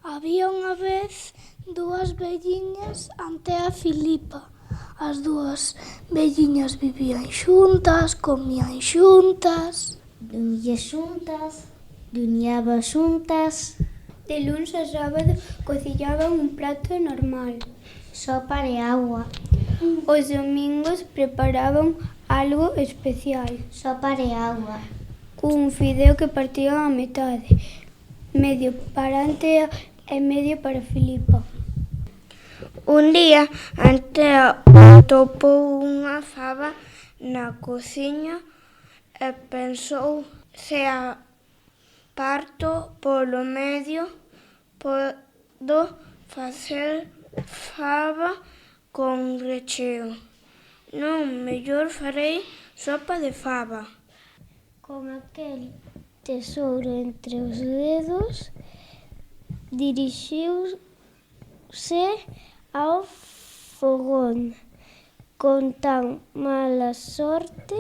Había unha vez dúas velliñas ante a Filipa. As dúas velliñas vivían xuntas, comían xuntas, Dormían xuntas, duñaban xuntas. De luns a sábado cociñaban un prato normal. Sopa de agua. Os domingos preparaban algo especial. Sopa de agua. Un fideo que partían a metade, medio para Antea e medio para Filipa. Un día, Antea atopou unha faba na cociña e pensou: se a parto polo medio, podo facer faba con recheo. Non, mellor farei sopa de faba. Con aquel tesouro entre os dedos, dirixiuse ao fogón con tan mala sorte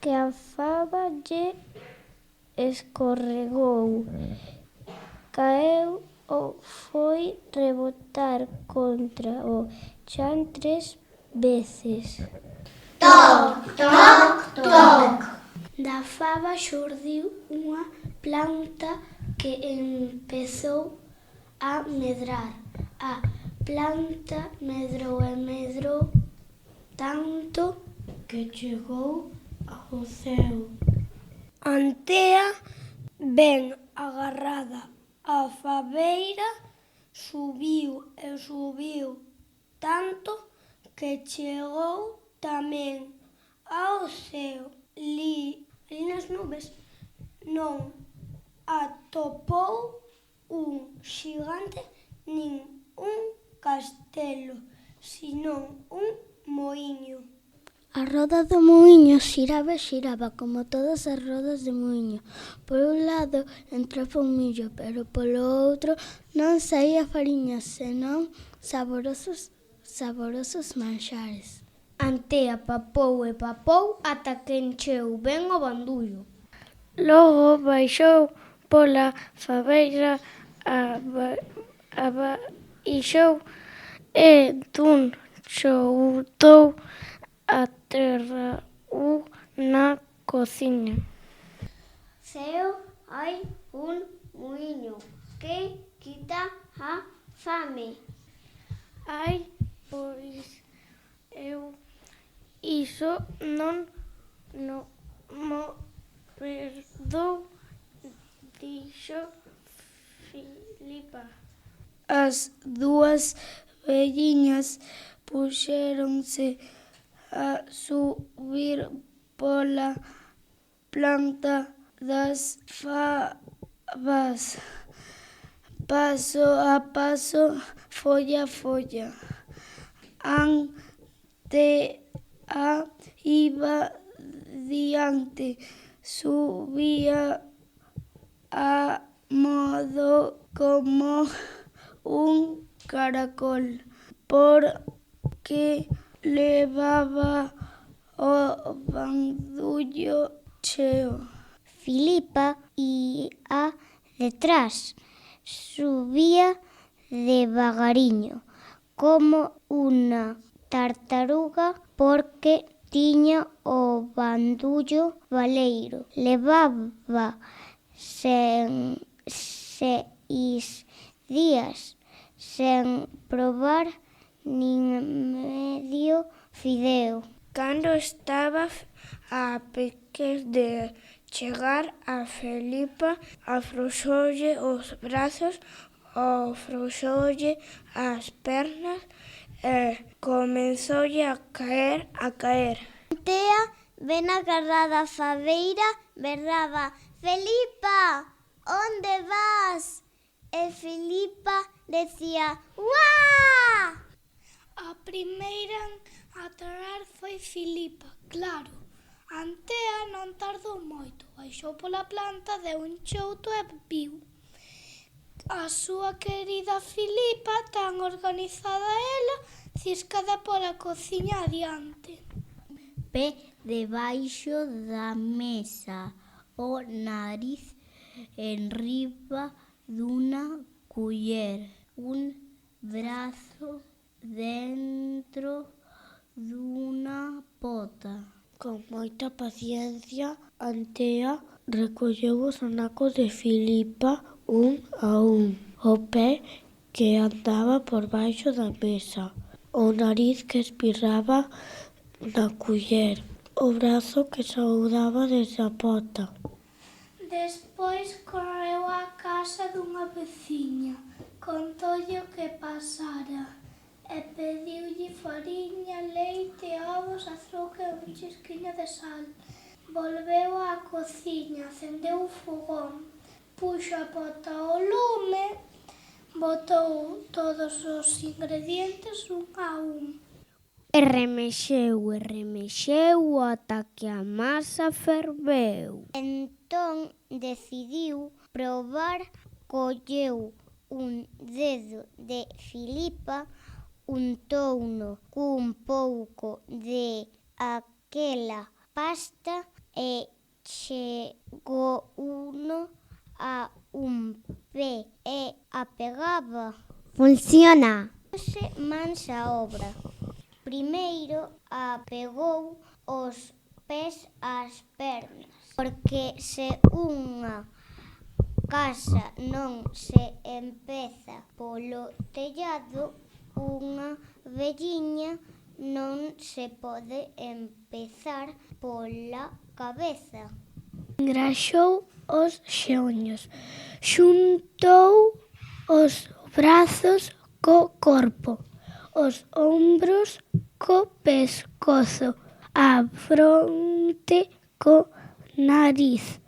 que a faba lle escorregou, caeu ou foi rebotar contra o chan 3 veces. Toc, toc, toc. Da faba xurdiu unha planta que empezou a medrar. A planta medrou e medrou tanto que chegou ao ceo. Antea, ben agarrada á fabeira, subiu e subiu tanto que chegou tamén ao ceo. Ali nas nubes non atopou un xigante nin un castelo, senón un moiño. A roda do muiño xiraba e xiraba como todas as rodas de muiño. Por un lado entraba un millo, pero polo outro non saía fariña, senón saborosos manxares. Antea papou e papou ata que encheu ben o bandullo. Logo baixou pola fabeira abaixou e dun choutou a terra na cociña. Ceo hai un muiño que quita a fame. Ai, pois eu iso non mo perdoo, dixo Filipa. As dúas velliñas puxéronse a subir pola planta das fabas, paso a paso, folla a folla. Antea iba diante, subía a modo como un caracol, porque levaba o bandullo cheo. Filipa ía detrás, subía devagariño, como unha tartaruga, porque tiña o bandullo baleiro. Levaba 6 días sen probar nin medio fideo. Cando estaba a piques de chegar a Filipa, afrouxoulle os brazos, afrouxoulle as pernas e comezoulle a caer. Antea, ben agarrada á fabeira, berraba: «Filipa, onde vas?» E Filipa decía: «Uá!». A primeira en atorar foi Filipa, claro. Antea non tardou moito, baixou pola planta, deu un chouto e viu a súa querida Filipa, tan organizada ela, ciscada pola cociña adiante. Pé debaixo da mesa, o nariz enriba dunha culler un brazo dentro dunha pota. Con moita paciencia, Antea recolleu os anacos de Filipa un a un, o pé que andaba por baixo da mesa, o nariz que espirraba na culler, o brazo que saudaba desde a pota. Despois correu á casa dunha veciña, contoulle o que pasara e pediulle fariña, leite, ovos, açúcar e un chisquiño de sal. Volveu á cociña, acendeu o fogón, puxo a pota ao lume, botou todos os ingredientes un a un. E remexeu ata que a masa ferveu. Entón decidiu probar, colleu un dedo de Filipa, untouno cun pouco de aquela pasta e chegouno a un pé e a pegaba. Funciona! Hoxe mansa obra. Primeiro apegou os pés ás pernas, porque se unha casa non se empeza polo tellado, unha velliña non se pode empezar pola cabeza. Engraxou os xeonllos, xuntou os brazos co corpo, os ombros co pescozo, a fronte co nariz.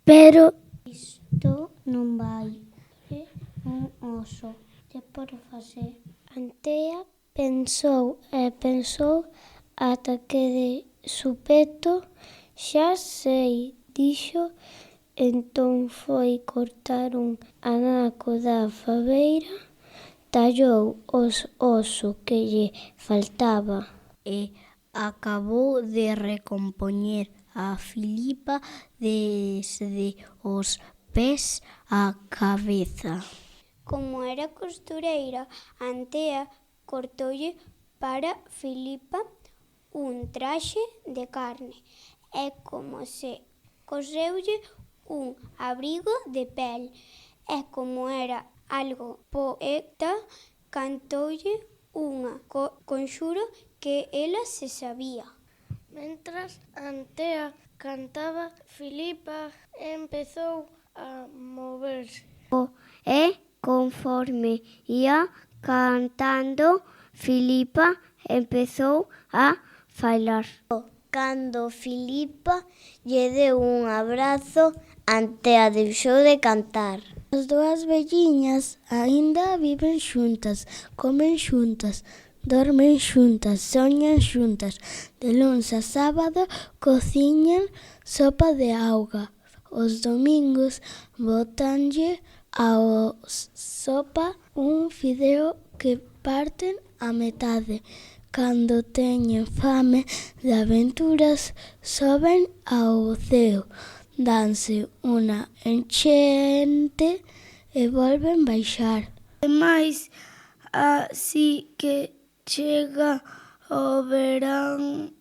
Pero Isto non vai, é un oso, que por facer? Antea pensou e pensou ata que de supeto xa sei, dixo. Entón foi cortar un anaco da faveira, tallou os oso que lle faltaba e acabou de recompoñer a Filipa desde os pés á cabeza. Como era costureira, Antea cortoulle para Filipa un traxe de carne e como se coseulle un abrigo de pel. E como era algo poeta, cantoulle unha conxuro que ela se sabía. Mentras Antea cantaba, Filipa empezou a moverse. e conforme ia cantando, Filipa empezou a falar. Cando Filipa lle deu un abrazo, Antea deixou de cantar. As dúas velliñas aínda viven xuntas, comen xuntas, dormen xuntas, soñan xuntas. De luns a sábado cociñan sopa de auga. Os domingos botanlle ao sopa un fideo que parten a metade. Cando teñen fame de aventuras, soben ao ceo, danse unha enchente e volven baixar. Ademais, así que chega o verán,